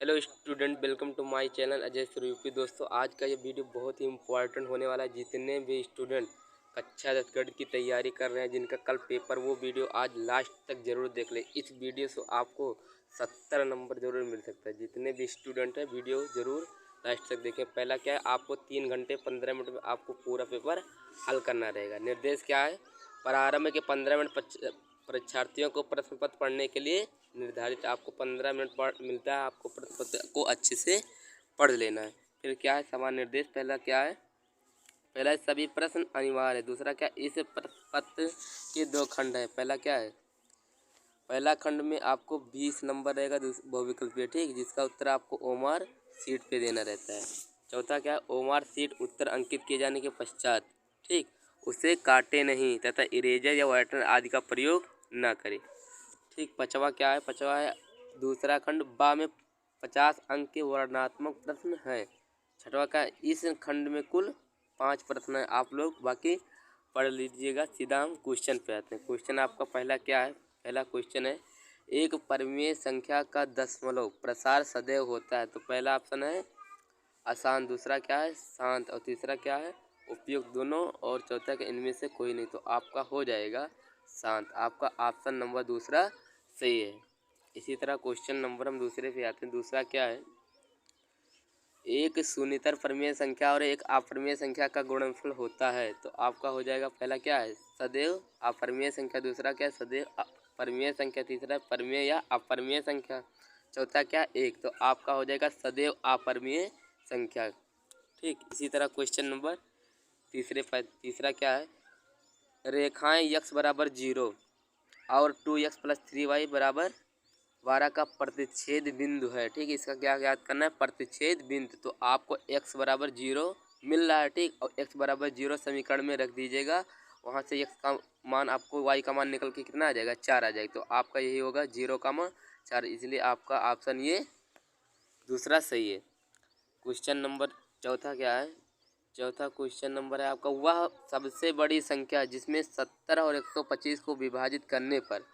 Hello student, welcome to my channel Ajay Swaroopi. दोस्तों, आज का ये वीडियो बहुत ही इम्पोर्टेंट होने वाला है। जितने भी स्टूडेंट कक्षा 10 गणित की तैयारी कर रहे हैं, जिनका कल पेपर, वो वीडियो आज लास्ट तक जरूर देख लें। इस वीडियो से आपको 70 नंबर जरूर मिल सकता है। जितने भी स्टूडेंट हैं, वीडियो जरूर लास्ट तक देखें। पहला क्या है, आपको 3 घंटे 15 मिनट में आपको पूरा पेपर हल करना रहेगा। निर्देश क्या है, प्रारंभ के 15 मिनट परीक्षार्थियों को प्रश्न पत्र पढ़ने के लिए निर्धारित। आपको 15 मिनट मिलता है, आपको प्रश्न पत्र को अच्छे से पढ़ लेना है। फिर क्या है, समान निर्देश। पहला क्या है, पहला है सभी प्रश्न अनिवार्य है। दूसरा क्या, इस प्रश्न पत्र के 2 खंड है। पहला क्या है, पहला खंड में आपको 20 नंबर रहेगा बहुविकल्पीय, ठीक, जिसका उत्तर आपको ओमार सीट पे देना रहता है। चौथा क्या है, ओमार सीट उत्तर अंकित किए जाने के पश्चात, ठीक, उसे काटे नहीं तथा इरेजर या व्हाइटनर आदि का प्रयोग न करें। ठीक, पांचवा क्या है, पांचवा है दूसरा खंड बा में 50 अंक के वर्णनात्मक प्रश्न हैं। छठवा का, इस खंड में कुल 5 प्रश्न हैं। आप लोग बाकी पढ़ लीजिएगा। सीधा हम क्वेश्चन पे आते हैं। क्वेश्चन आपका पहला क्या है, पहला क्वेश्चन है, एक परिमेय संख्या का दशमलव प्रसार सदैव होता है। तो पहला ऑप्शन है आसान, दूसरा क्या है शांत, और तीसरा क्या है उपयुक्त दोनों, और चौथा का इनमें से कोई नहीं। तो आपका हो जाएगा शांत। आपका ऑप्शन नंबर दूसरा सही है। इसी तरह क्वेश्चन नंबर हम दूसरे पे आते हैं। दूसरा क्या है, एक शून्यतर परिमेय संख्या और एक अपरिमेय संख्या का गुणनफल होता है। तो आपका हो जाएगा पहला क्या है सदैव अपरिमेय संख्या, दूसरा क्या है सदैव परिमेय संख्या, तीसरा परिमेय या अपरिमेय संख्या, चौथा क्या एक। तो आपका हो जाएगा सदैव अपरिमेय संख्या। ठीक, इसी तरह क्वेश्चन नंबर तीसरा क्या है, रेखाएं यक्स बराबर 0 और 2x + 3y बराबर 12 का प्रतिच्छेद बिंदु है। ठीक, इसका क्या याद करना है, प्रतिच्छेद बिंदु। तो आपको x बराबर 0 मिल रहा है, ठीक, और x बराबर 0 समीकरण में रख दीजिएगा। वहाँ से x का मान आपको y का मान निकल के कितना आ जाएगा 4 आ जाएगा। तो आपका यही होगा 0,4, इसलिए आपका ऑप्शन ये दूसरा सही है। क्वेश्चन नंबर चौथा क्या है, चौथा क्वेश्चन नंबर है आपका, वह सबसे बड़ी संख्या जिसमें 70 और 125 को विभाजित करने पर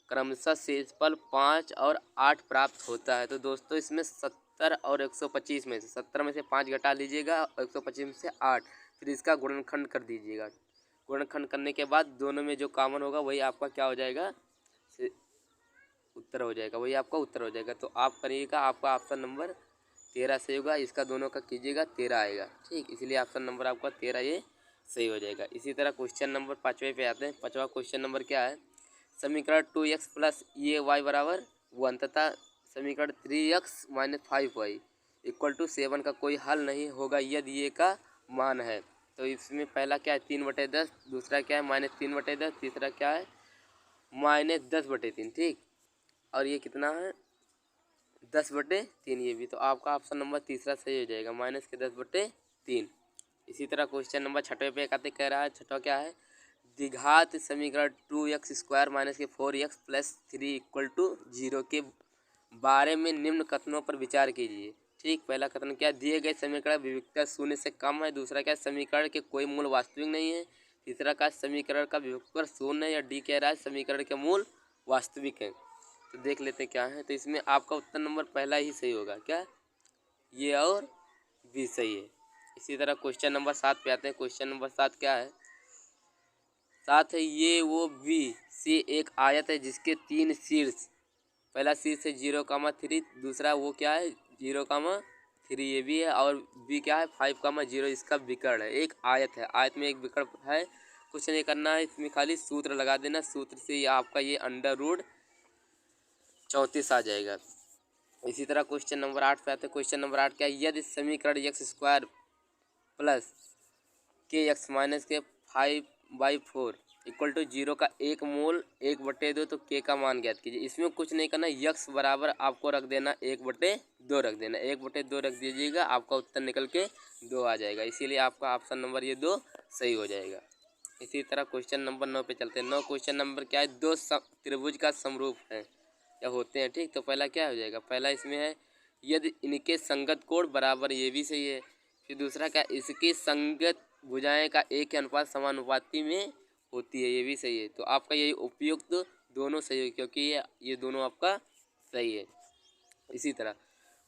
क्रमशः शेषफल 5 और 8 प्राप्त होता है। तो दोस्तों, इसमें 70 और 125 में से 70 में से 5 घटा लीजिएगा और 125 में से 8, फिर इसका गुणनखंड कर दीजिएगा। गुणनखंड करने के बाद दोनों में जो कॉमन होगा वही आपका क्या हो जाएगा, उत्तर हो जाएगा, वही आपका उत्तर हो जाएगा। तो आप करिएगा, आपका ऑप्शन नंबर 13 सही होगा। इसका दोनों का कीजिएगा 13 आएगा। ठीक, इसलिए ऑप्शन नंबर आपका 13 ये सही हो जाएगा। इसी तरह क्वेश्चन नंबर 5वें पे आते हैं। 5वां क्वेश्चन नंबर क्या है, समीकरण 2x + ये y बराबर 1 तथा समीकरण 3x - 5y = 7 का कोई हल नहीं होगा यदि ये का मान है। तो इसमें पहला क्या है 3/10, दूसरा क्या है -3/10, तीसरा क्या है -10/3। ठीक, और ये कितना है 10/3 ये भी। तो आपका ऑप्शन नंबर तीसरा सही हो जाएगा, -10/3। इसी तरह क्वेश्चन नंबर 6वें पे कहते कह रहा है, छठवा क्या है, द्विघात समीकरण 2x² - 4x + 3 = 0 के बारे में निम्न कथनों पर विचार कीजिए। ठीक, पहला कथन क्या, दिए गए समीकरण विविक्ता 0 से कम है। दूसरा क्या, समीकरण के कोई मूल वास्तविक नहीं है। तीसरा क्या, समीकरण का विभक्तर 0 है। या डी कह रहा है समीकरण के मूल वास्तविक है। तो देख लेते हैं क्या है। तो इसमें आपका उत्तर नंबर पहला ही सही होगा, क्या ये और बी सही है। इसी तरह क्वेश्चन नंबर 7 पे आते हैं। क्वेश्चन नंबर 7 क्या है, 7 है, ये वो बी से एक आयत है जिसके 3 शीर्ष, पहला शीर्ष है 0,3, दूसरा वो क्या है 0,3 ये भी है, और बी क्या है 5,0, इसका विकर्ण है। एक आयत है, आयत में एक विकर्ण है। कुछ नहीं करना है, इसमें खाली सूत्र लगा देना। सूत्र से ये आपका ये √34 आ जाएगा। इसी तरह क्वेश्चन नंबर 8 पे आते हैं। क्वेश्चन नंबर 8 क्या है, यदि समीकरण x² + kx - के 5/4 = 0 का एक मूल 1/2, तो k का मान ज्ञात कीजिए। इसमें कुछ नहीं करना, यक्स बराबर आपको रख देना 1/2 रख देना, 1/2 रख दीजिएगा, आपका उत्तर निकल के 2 आ जाएगा। इसीलिए आपका ऑप्शन नंबर ये 2 सही हो जाएगा। इसी तरह क्वेश्चन नंबर 9 पे चलते हैं। 9 क्वेश्चन नंबर क्या है, दो त्रिभुज का समरूप है या होते हैं। ठीक, तो पहला क्या हो जाएगा, पहला इसमें है, यदि इनके संगत कोण बराबर, ये भी सही है। फिर दूसरा क्या, इसकी संगत भुजाएं का एक के अनुपात समानुपाती में होती है, ये भी सही है। तो आपका यही उपयुक्त दोनों सही है, क्योंकि ये दोनों आपका सही है। इसी तरह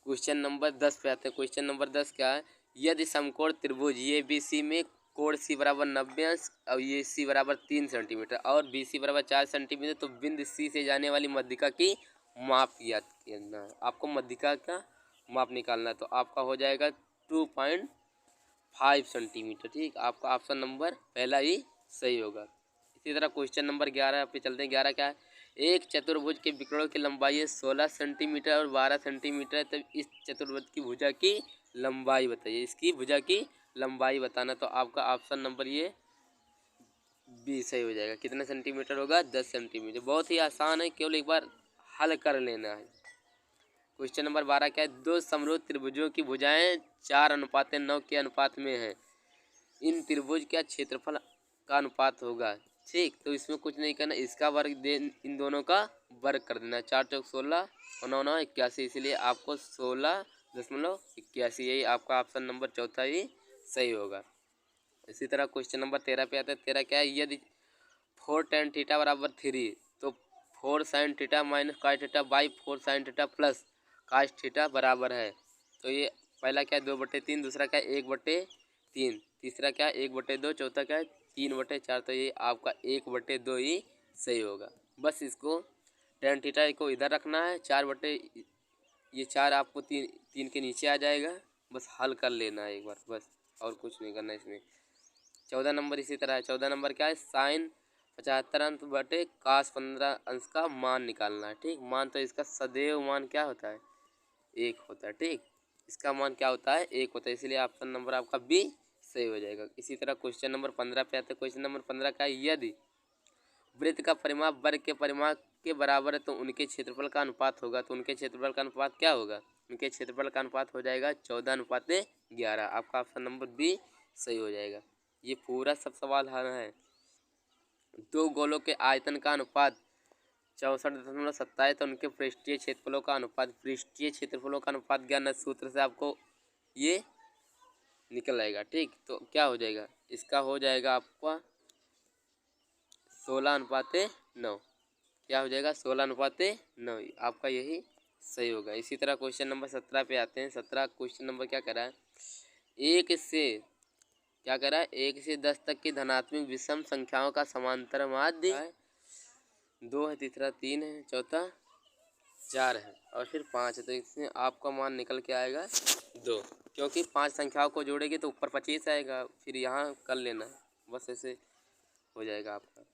क्वेश्चन नंबर 10 पे आते हैं। क्वेश्चन नंबर 10 क्या है, यदि समकोण त्रिभुज ए बी सी में कोण सी बराबर 90 अंश और ये सी बराबर 3 सेंटीमीटर और बी सी बराबर 4 सेंटीमीटर, तो बिंदु सी से जाने वाली मध्यिका की माप याद करना है। आपको मध्यिका का माप निकालना है, तो आपका हो जाएगा 2.5 सेंटीमीटर। ठीक, आपका ऑप्शन नंबर पहला ही सही होगा। इसी तरह क्वेश्चन नंबर 11 पे चलते हैं। 11 क्या है, एक चतुर्भुज के विकर्णों की लंबाई है 16 सेंटीमीटर और 12 सेंटीमीटर है, तब इस चतुर्भुज की भुजा की लंबाई बताइए। इसकी भुजा की लंबाई बताना, तो आपका ऑप्शन नंबर ये बी सही हो जाएगा। कितने सेंटीमीटर होगा, 10 सेंटीमीटर। बहुत ही आसान है, केवल एक बार हल कर लेना है। क्वेश्चन नंबर 12 क्या है, दो समरूप त्रिभुजों की भुजाएं 4:9 के अनुपात में है, इन त्रिभुज का क्षेत्रफल का अनुपात होगा। ठीक, तो इसमें कुछ नहीं करना, इसका वर्ग दे, इन दोनों का वर्ग कर देना। 4 चौक 16 और 9 9 81, इसलिए आपको 16.81, यही आपका ऑप्शन नंबर चौथा ही सही होगा। इसी तरह क्वेश्चन नंबर 13 पे आता है। 13 क्या है, यदि 4 tan थीटा बराबर 3, तो 4 sin theta minus cos theta by 4 sin theta plus cos theta बराबर है। तो ये पहला क्या है 2/3, दूसरा क्या है 1/3, तीसरा क्या है 1/2, चौथा क्या है 3/4। तो ये आपका 1/2 ही सही होगा। बस इसको tan थीटा को इधर रखना है, ये 4 आपको 3 के नीचे आ जाएगा। बस हल कर लेना है एक बार, बस और कुछ नहीं करना इसमें। 14 नंबर इसी तरह है। 14 नंबर क्या है, साइन 75 अंश बटे कास 15 अंश का मान निकालना है। ठीक, मान तो इसका सदैव मान क्या होता है, 1 होता है। ठीक, इसका मान क्या होता है, 1 होता है, इसलिए ऑप्शन नंबर आपका बी सही हो जाएगा। इसी तरह क्वेश्चन नंबर 15 पे आते हैं। क्वेश्चन नंबर 15 का है, यदि वृत्त का परिमाप वर्ग के परिमाप के बराबर है, तो उनके क्षेत्रफल का अनुपात होगा। तो उनके क्षेत्रफल का अनुपात क्या होगा, उनके क्षेत्रफल का अनुपात हो जाएगा 14:11। आपका ऑप्शन नंबर बी सही हो जाएगा। ये पूरा सब सवाल हल है। दो गोलों के आयतन का अनुपात 64.27, तो उनके पृष्ठीय क्षेत्रफलों का अनुपात, पृष्ठीय क्षेत्रफलों का अनुपात ज्ञान सूत्र से आपको ये निकल आएगा। ठीक, तो क्या हो जाएगा, इसका हो जाएगा आपका 16:9। क्या हो जाएगा, 16:9, आपका यही सही होगा। इसी तरह क्वेश्चन नंबर 17 पे आते हैं। 17 क्वेश्चन नंबर क्या कह रहा है, एक से क्या कह रहा है, 1 से 10 तक की धनात्मक विषम संख्याओं का समांतर माध्य है 2 है, तीसरा 3 है, चौथा 4 है और फिर 5 है। तो इसमें आपका मान निकल के आएगा 2, क्योंकि 5 संख्याओं को जोड़ेगी तो ऊपर 25 आएगा। फिर यहाँ कर लेना, बस ऐसे हो जाएगा आपका।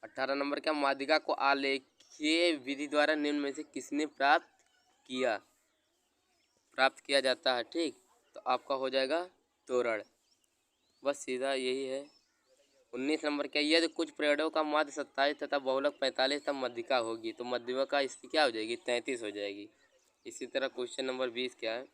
18 नंबर क्या, माध्यिका को आलेखीय विधि द्वारा निम्न में से किसने प्राप्त किया जाता है। ठीक, तो आपका हो जाएगा तोरण, बस सीधा यही है। 19 नंबर क्या, यदि कुछ प्रयोगों का माध्य 27 तथा बहुलक 45, तब मध्यिका होगी। तो मध्यिका इसकी क्या हो जाएगी, 33 हो जाएगी। इसी तरह क्वेश्चन नंबर 20 क्या है,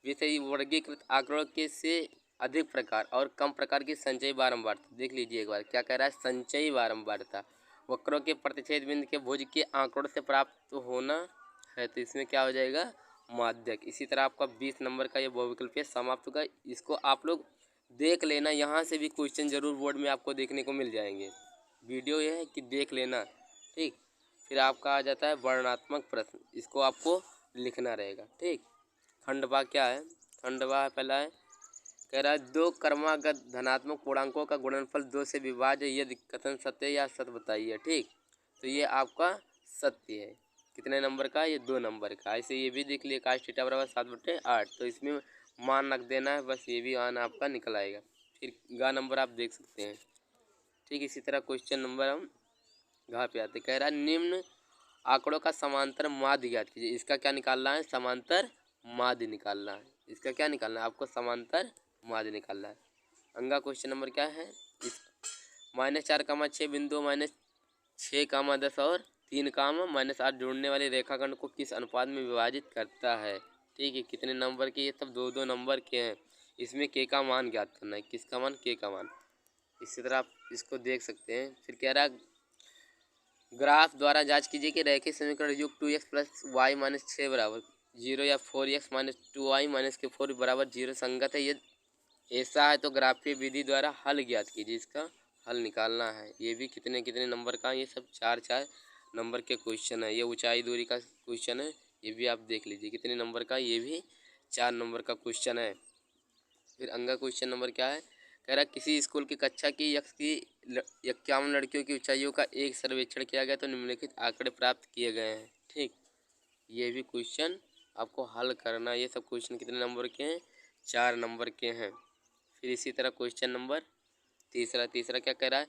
विषय वर्गीकृत आंकड़ों के से अधिक प्रकार और कम प्रकार की संचयी बारंबारता। देख लीजिए एक बार क्या कह रहा है, संचयी बारंबारता वक्रों के प्रतिच्छेद बिंदु के भुज के आंकड़ों से प्राप्त होना है, तो इसमें क्या हो जाएगा, माध्यक। इसी तरह आपका 20 नंबर का ये बहुविकल्पीय समाप्त होगा। इसको आप लोग देख लेना, यहाँ से भी क्वेश्चन जरूर बोर्ड में आपको देखने को मिल जाएंगे। वीडियो ये है कि देख लेना। ठीक, फिर आपका आ जाता है वर्णनात्मक प्रश्न, इसको आपको लिखना रहेगा। ठीक, खंडवा क्या है, खंडवा पहला है, कह रहा है दो क्रमागत धनात्मक पूर्णांकों का गुणनफल 2 से विभाज्य, यदि कथन सत्य या सत्य बताइए। ठीक, तो ये आपका सत्य है। कितने नंबर का, ये 2 नंबर का। ऐसे ये भी देख लिए, काश थीटा बराबर 7/8, तो इसमें मान रख देना है, बस ये भी मान आपका निकल आएगा। फिर गा नंबर आप देख सकते हैं। ठीक, इसी तरह क्वेश्चन नंबर हम घा पे आते, कह रहा है निम्न आंकड़ों का समांतर माध्य ज्ञात कीजिए। इसका क्या निकालना है, समांतर माध्य निकालना है। इसका क्या निकालना है, आपको समांतर माध्य निकालना है। अंगा क्वेश्चन नंबर क्या है, -4, 6 बिंदु -6, 10 और 3, -8 जोड़ने वाले रेखाखंड को किस अनुपात में विभाजित करता है। ठीक है, कितने नंबर के, ये सब 2-2 नंबर के हैं। इसमें के का मान ज्ञात करना है, किसका मान, के का मान। इसी तरह आप इसको देख सकते हैं। फिर कह रहा है ग्राफ द्वारा जांच कीजिए कि रैखिक समीकरण युक्त 2x + y - 6 बराबर 0 या 4x - 2y - 4 बराबर 0 संगत है। यदि ऐसा है तो ग्राफीय विधि द्वारा हल ज्ञात कीजिए। इसका हल निकालना है। ये भी कितने कितने नंबर का, ये सब 4-4 नंबर के क्वेश्चन है। ये ऊंचाई दूरी का क्वेश्चन है, ये भी आप देख लीजिए कितने नंबर का, ये भी 4 नंबर का क्वेश्चन है। फिर अगला क्वेश्चन नंबर क्या है, कह रहा किसी स्कूल की कक्षा की 51 लड़कियों की ऊंचाइयों का एक सर्वेक्षण किया गया तो निम्नलिखित आंकड़े प्राप्त किए गए हैं। ठीक, ये भी क्वेश्चन आपको हल करना। ये सब क्वेश्चन कितने नंबर के हैं, 4 नंबर के हैं। फिर इसी तरह क्वेश्चन नंबर तीसरा क्या कह रहा है,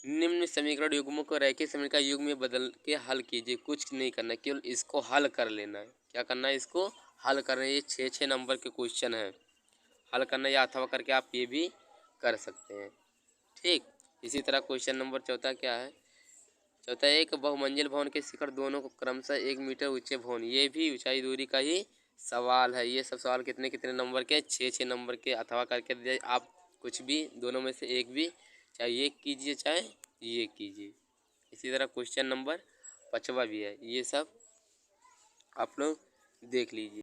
निम्न समीकरण युग्मों को रैखिक समीकरण युग्म में बदल के हल कीजिए। कुछ नहीं करना, केवल इसको हल कर लेना है। क्या करना है, इसको हल करना है। ये 6 नंबर के क्वेश्चन है, हल करना या अथवा करके आप ये भी कर सकते हैं। ठीक, इसी तरह क्वेश्चन नंबर चौथा क्या है, चौथा एक बहुमंजिल भवन के शिखर दोनों को क्रमशः 1 मीटर ऊंचे भवन, ये भी ऊंचाई दूरी का ही सवाल है। ये सब सवाल कितने कितने नंबर के, 6 नंबर के अथवा करके दे आप कुछ भी दोनों में से एक भी, चाहे ये कीजिए चाहे ये कीजिए। इसी तरह क्वेश्चन नंबर 5वां भी है, ये सब आप लोग देख लीजिए।